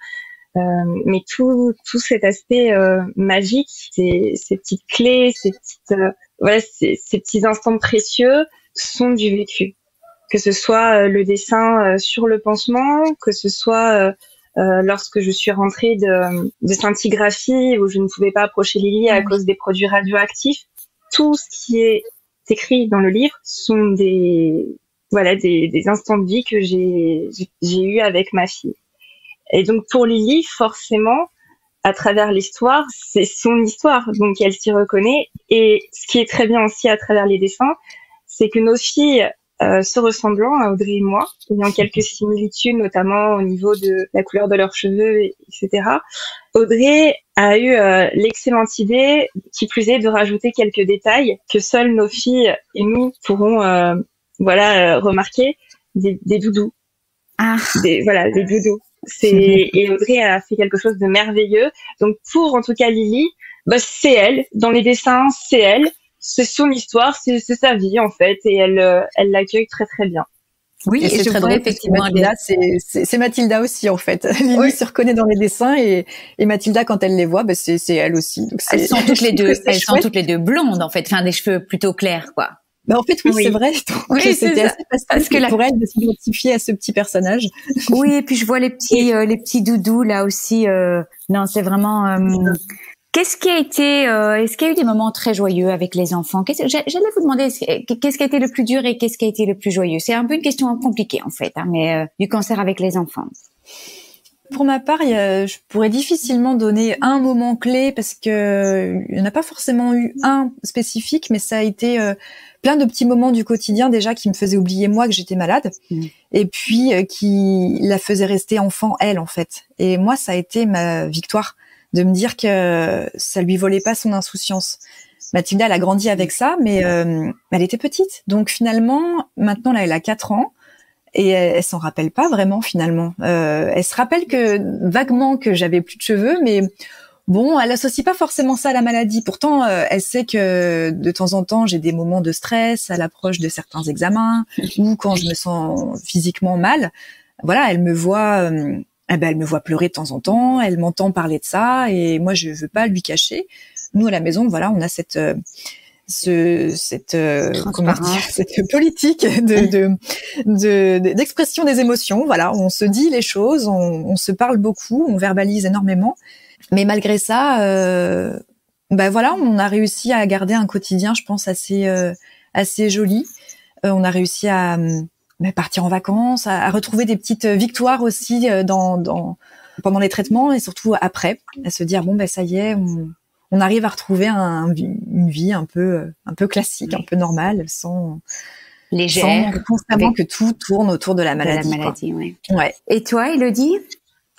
Mais tout cet aspect magique, ces petites clés, ces petits instants précieux sont du vécu. Que ce soit le dessin sur le pansement, que ce soit lorsque je suis rentrée de scintigraphie où je ne pouvais pas approcher Lily à cause des produits radioactifs, tout ce qui est écrit dans le livre sont des instants de vie que j'ai eu avec ma fille. Et donc pour Lily, forcément, à travers l'histoire, c'est son histoire, donc elle s'y reconnaît. Et ce qui est très bien aussi à travers les dessins, c'est que nos filles se ressemblant à Audrey et moi, ayant quelques similitudes, notamment au niveau de la couleur de leurs cheveux, etc. Audrey a eu l'excellente idée, qui plus est, de rajouter quelques détails que seules nos filles et nous pourrons remarquer, des doudous. Des doudous. Et Audrey a fait quelque chose de merveilleux. Donc pour en tout cas Lily, c'est elle. Dans les dessins, c'est elle. C'est son histoire, c'est sa vie en fait, et elle l'accueille très très bien. Oui, et c'est très drôle effectivement. Mathilda, c'est Mathilda aussi en fait. Lily se reconnaît dans les dessins et Mathilda quand elle les voit, c'est elle aussi. Donc elles sont toutes les deux, toutes les deux blondes en fait, enfin des cheveux plutôt clairs quoi. Mais en fait oui. C'est vrai. Donc c'était assez facile pour elle de s'identifier à ce petit personnage. Oui, et puis je vois les petits doudous là aussi. Non, c'est vraiment. Qu'est-ce qui a été est-ce qu'il y a eu des moments très joyeux avec les enfants? J'allais vous demander qu'est-ce qui a été le plus dur et qu'est-ce qui a été le plus joyeux. C'est un peu une question compliquée en fait, mais du cancer avec les enfants. Pour ma part, je pourrais difficilement donner un moment clé parce que il n'y en a pas forcément eu un spécifique, mais ça a été plein de petits moments du quotidien déjà qui me faisaient oublier moi que j'étais malade et puis qui la faisaient rester enfant elle en fait. Et moi, ça a été ma victoire de me dire que ça lui volait pas son insouciance. Mathilda, elle a grandi avec ça, mais elle était petite. Donc finalement, maintenant là, elle a 4 ans. Et elle s'en rappelle pas vraiment finalement. Elle se rappelle vaguement que j'avais plus de cheveux, mais bon, elle associe pas forcément ça à la maladie. Pourtant, elle sait que de temps en temps, j'ai des moments de stress à l'approche de certains examens ou quand je me sens physiquement mal. Voilà, elle me voit pleurer de temps en temps. Elle m'entend parler de ça et moi, je veux pas lui cacher. Nous à la maison, voilà, on a cette politique d'expression des émotions. Voilà, on se dit les choses, on se parle beaucoup, on verbalise énormément. Mais malgré ça, voilà, on a réussi à garder un quotidien, je pense, assez joli. On a réussi à partir en vacances, à retrouver des petites victoires aussi pendant les traitements et surtout après, à se dire ça y est, on arrive à retrouver une vie un peu classique, un peu normale, sans constamment que tout tourne autour de la maladie. Oui. Ouais. Et toi, Élodie?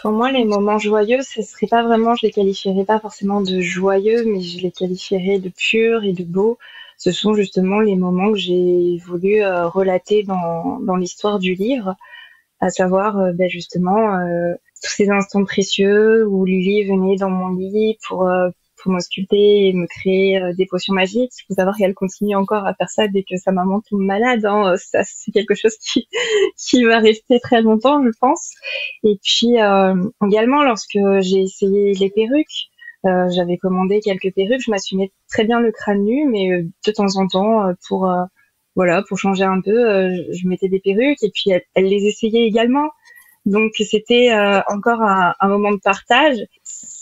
Pour moi, les moments joyeux, ce serait pas vraiment, je les qualifierais pas forcément de joyeux, mais je les qualifierais de purs et de beaux. Ce sont justement les moments que j'ai voulu relater dans l'histoire du livre, à savoir justement tous ces instants précieux où Lily venait dans mon lit pour pour m'ausculter et me créer des potions magiques. Il faut savoir qu'elle continue encore à faire ça dès que sa maman tombe malade. Hein. Ça, c'est quelque chose qui va rester très longtemps, je pense. Et puis également, lorsque j'ai essayé les perruques, j'avais commandé quelques perruques. Je m'assumais très bien le crâne nu, mais de temps en temps, pour changer un peu, je mettais des perruques. Et puis elle les essayait également. Donc c'était encore un moment de partage.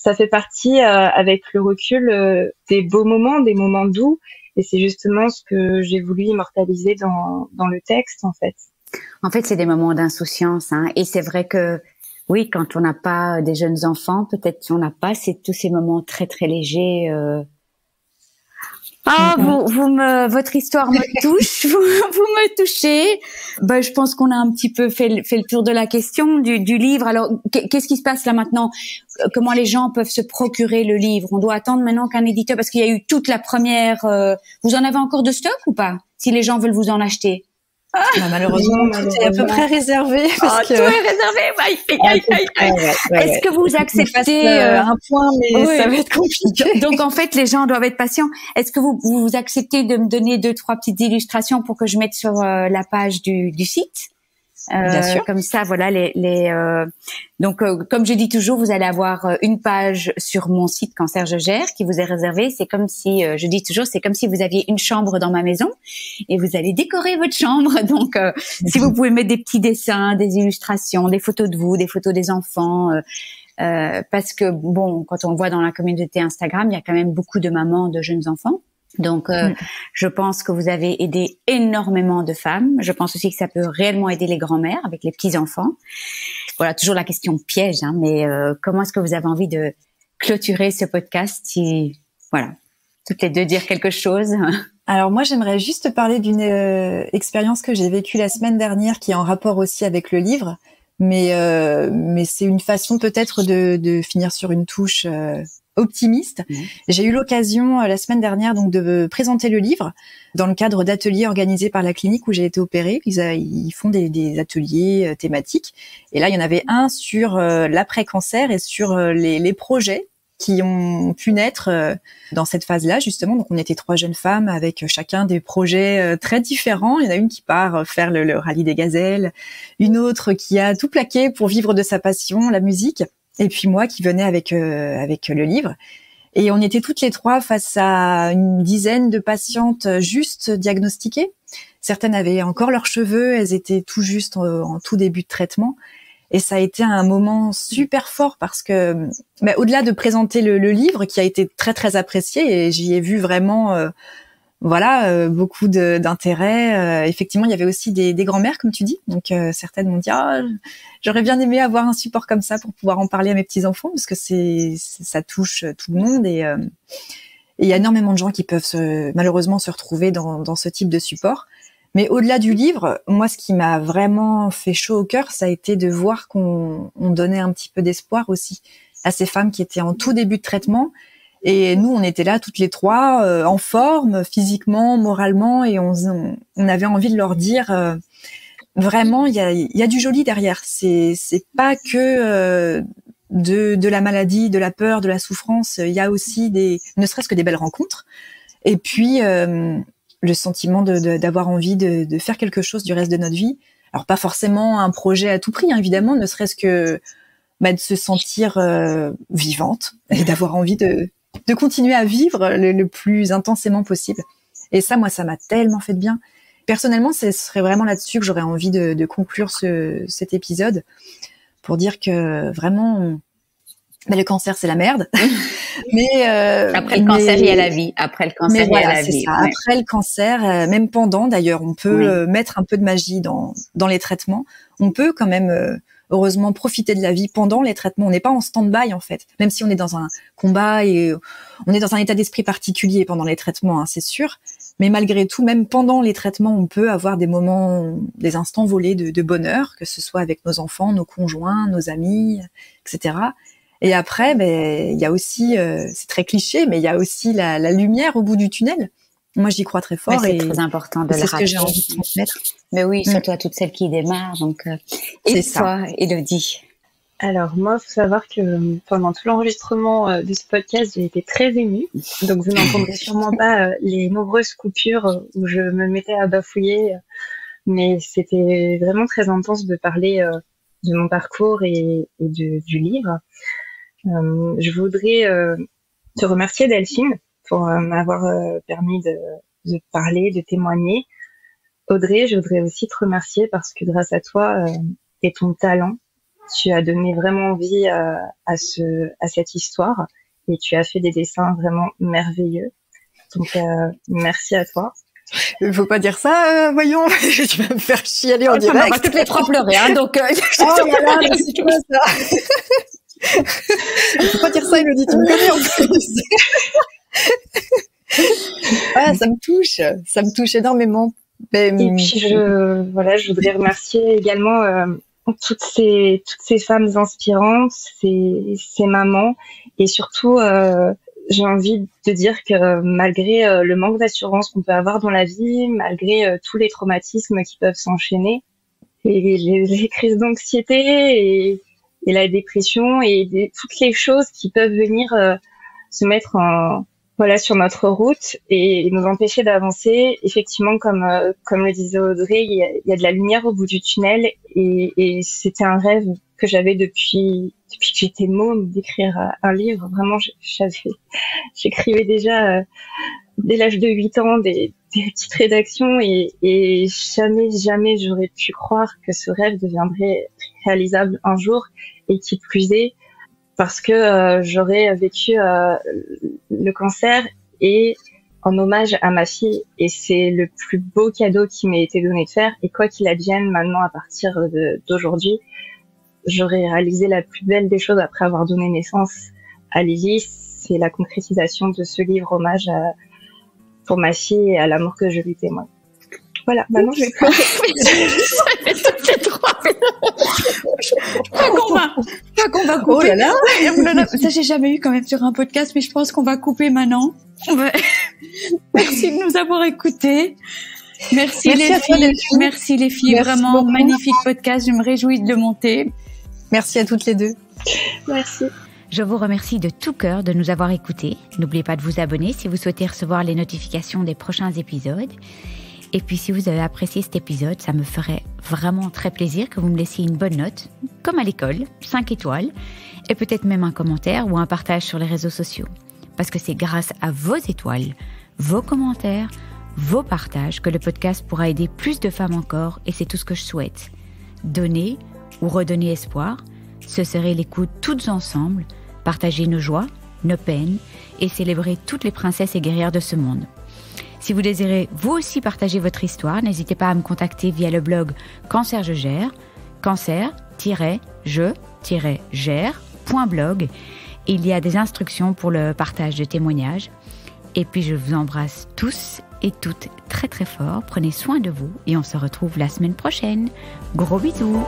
Ça fait partie, avec le recul, des beaux moments, des moments doux. Et c'est justement ce que j'ai voulu immortaliser dans le texte, en fait. En fait, c'est des moments d'insouciance, hein. Et c'est vrai que, oui, quand on n'a pas des jeunes enfants, peut-être on n'a pas tous ces moments très, très légers. Votre histoire me touche, vous me touchez. Je pense qu'on a un petit peu fait le tour de la question du livre. Alors, qu'est-ce qui se passe là maintenant? Comment les gens peuvent se procurer le livre? On doit attendre maintenant qu'un éditeur, parce qu'il y a eu toute la première. Vous en avez encore de stock ou pas? Si les gens veulent vous en acheter. Malheureusement, tout est à peu près réservé. Parce que... tout est réservé. Est-ce que vous acceptez un point, mais ça va être compliqué. Donc en fait, les gens doivent être patients. Est-ce que vous acceptez de me donner 2-3 petites illustrations pour que je mette sur la page du site? Bien sûr. Comme ça, voilà donc comme je dis toujours, vous allez avoir une page sur mon site Cancer je gère qui vous est réservée. C'est comme si je dis toujours, c'est comme si vous aviez une chambre dans ma maison et vous allez décorer votre chambre. Donc si vous pouvez mettre des petits dessins, des illustrations, des photos de vous, des photos des enfants, parce que bon, quand on le voit dans la communauté Instagram, il y a quand même beaucoup de mamans de jeunes enfants. Donc, je pense que vous avez aidé énormément de femmes. Je pense aussi que ça peut réellement aider les grands-mères avec les petits-enfants. Voilà, toujours la question piège, hein, mais comment est-ce que vous avez envie de clôturer ce podcast si, voilà, toutes les deux dire quelque chose? Alors moi, j'aimerais juste parler d'une expérience que j'ai vécue la semaine dernière qui est en rapport aussi avec le livre, mais c'est une façon peut-être de finir sur une touche optimiste. J'ai eu l'occasion la semaine dernière donc de présenter le livre dans le cadre d'ateliers organisés par la clinique où j'ai été opérée. Ils font des ateliers thématiques et là il y en avait un sur l'après-cancer et sur les projets qui ont pu naître dans cette phase-là justement. Donc on était 3 jeunes femmes avec chacun des projets très différents. Il y en a une qui part faire le rallye des gazelles, une autre qui a tout plaqué pour vivre de sa passion, la musique. Et puis moi qui venais avec le livre. Et on était toutes les 3 face à une dizaine de patientes juste diagnostiquées. Certaines avaient encore leurs cheveux, elles étaient tout juste en tout début de traitement. Et ça a été un moment super fort parce que, au-delà de présenter le livre qui a été très très apprécié, et j'y ai vu vraiment beaucoup d'intérêt. Effectivement, il y avait aussi des grands-mères, comme tu dis. Donc, certaines m'ont dit j'aurais bien aimé avoir un support comme ça pour pouvoir en parler à mes petits-enfants, parce que ça touche tout le monde. Et il y a énormément de gens qui peuvent malheureusement se retrouver dans ce type de support. Mais au-delà du livre, moi, ce qui m'a vraiment fait chaud au cœur, ça a été de voir qu'on donnait un petit peu d'espoir aussi à ces femmes qui étaient en tout début de traitement. Et nous, on était là toutes les 3, en forme, physiquement, moralement, et on avait envie de leur dire vraiment, il y a du joli derrière. C'est pas que de la maladie, de la peur, de la souffrance. Il y a aussi ne serait-ce que des belles rencontres. Et puis le sentiment d'avoir envie de faire quelque chose du reste de notre vie. Alors pas forcément un projet à tout prix, hein, évidemment, ne serait-ce que de se sentir vivante et d'avoir envie de continuer à vivre le plus intensément possible. Et ça, moi, ça m'a tellement fait de bien. Personnellement, ce serait vraiment là-dessus que j'aurais envie de conclure cet épisode, pour dire que vraiment, le cancer, c'est la merde. Mais après le cancer, il y a la vie. Après le cancer, il y a la vie. Ça. Ouais. Après le cancer, même pendant, d'ailleurs, on peut mettre un peu de magie dans les traitements. On peut quand même heureusement profiter de la vie pendant les traitements. On n'est pas en stand-by en fait, même si on est dans un combat et on est dans un état d'esprit particulier pendant les traitements, hein, c'est sûr. Mais malgré tout, même pendant les traitements, on peut avoir des moments, des instants volés de bonheur, que ce soit avec nos enfants, nos conjoints, nos amis, etc. Et après, il y a aussi, c'est très cliché, mais il y a aussi la lumière au bout du tunnel. Moi, j'y crois très fort. C'est très important de le rappeler. C'est ce que j'ai envie de transmettre. Mais oui, surtout à toutes celles qui démarrent. Donc, et toi, Élodie? Alors moi, il faut savoir que pendant tout l'enregistrement de ce podcast, j'ai été très émue. Donc vous n'entendrez sûrement pas les nombreuses coupures où je me mettais à bafouiller. Mais c'était vraiment très intense de parler de mon parcours et du livre. Je voudrais te remercier, Delphine, pour m'avoir permis de parler, de témoigner. Audrey, je voudrais aussi te remercier parce que grâce à toi et ton talent, tu as donné vraiment vie à cette histoire et tu as fait des dessins vraiment merveilleux. Donc, merci à toi. Il faut pas dire ça, voyons. Tu vas me faire chialer en direct. On va toutes les trois pleurer, hein, donc. Oh là là, mais c'est quoi ça? Il faut pas dire ça, Elodie, tu me connais en plus. Ah, ça me touche énormément. Mais, et puis je voudrais remercier également toutes ces femmes inspirantes, ces mamans, et surtout j'ai envie de dire que malgré le manque d'assurance qu'on peut avoir dans la vie, malgré tous les traumatismes qui peuvent s'enchaîner, et les crises d'anxiété et la dépression et toutes les choses qui peuvent venir se mettre sur notre route et nous empêcher d'avancer. Effectivement, comme le disait Audrey, il y a de la lumière au bout du tunnel et c'était un rêve que j'avais depuis que j'étais môme, d'écrire un livre. Vraiment, j'écrivais déjà dès l'âge de 8 ans des petites rédactions et jamais j'aurais pu croire que ce rêve deviendrait réalisable un jour et qui plus est parce que j'aurais vécu le cancer et en hommage à ma fille et c'est le plus beau cadeau qui m'a été donné de faire et quoi qu'il advienne maintenant à partir d'aujourd'hui, j'aurais réalisé la plus belle des choses après avoir donné naissance à Lily, c'est la concrétisation de ce livre hommage pour ma fille et à l'amour que je lui témoigne. Voilà, maintenant je vais pleurer. C'est trop. Pas qu'on va couper. Oh là là. Ça, j'ai jamais eu quand même sur un podcast, mais je pense qu'on va couper maintenant. Ouais. Merci de nous avoir écoutés. Merci les filles. Merci les filles. Merci vraiment beaucoup. Magnifique podcast. Je me réjouis de le monter. Merci à toutes les deux. Merci. Je vous remercie de tout cœur de nous avoir écoutés. N'oubliez pas de vous abonner si vous souhaitez recevoir les notifications des prochains épisodes. Et puis si vous avez apprécié cet épisode, ça me ferait vraiment très plaisir que vous me laissiez une bonne note, comme à l'école, 5 étoiles, et peut-être même un commentaire ou un partage sur les réseaux sociaux. Parce que c'est grâce à vos étoiles, vos commentaires, vos partages que le podcast pourra aider plus de femmes encore, et c'est tout ce que je souhaite. Donner ou redonner espoir, ce serait l'écoute toutes ensemble, partager nos joies, nos peines, et célébrer toutes les princesses et guerrières de ce monde. Si vous désirez vous aussi partager votre histoire, n'hésitez pas à me contacter via le blog Cancer je gère, cancer-je-gère.blog. Il y a des instructions pour le partage de témoignages. Et puis je vous embrasse tous et toutes très très fort. Prenez soin de vous et on se retrouve la semaine prochaine. Gros bisous.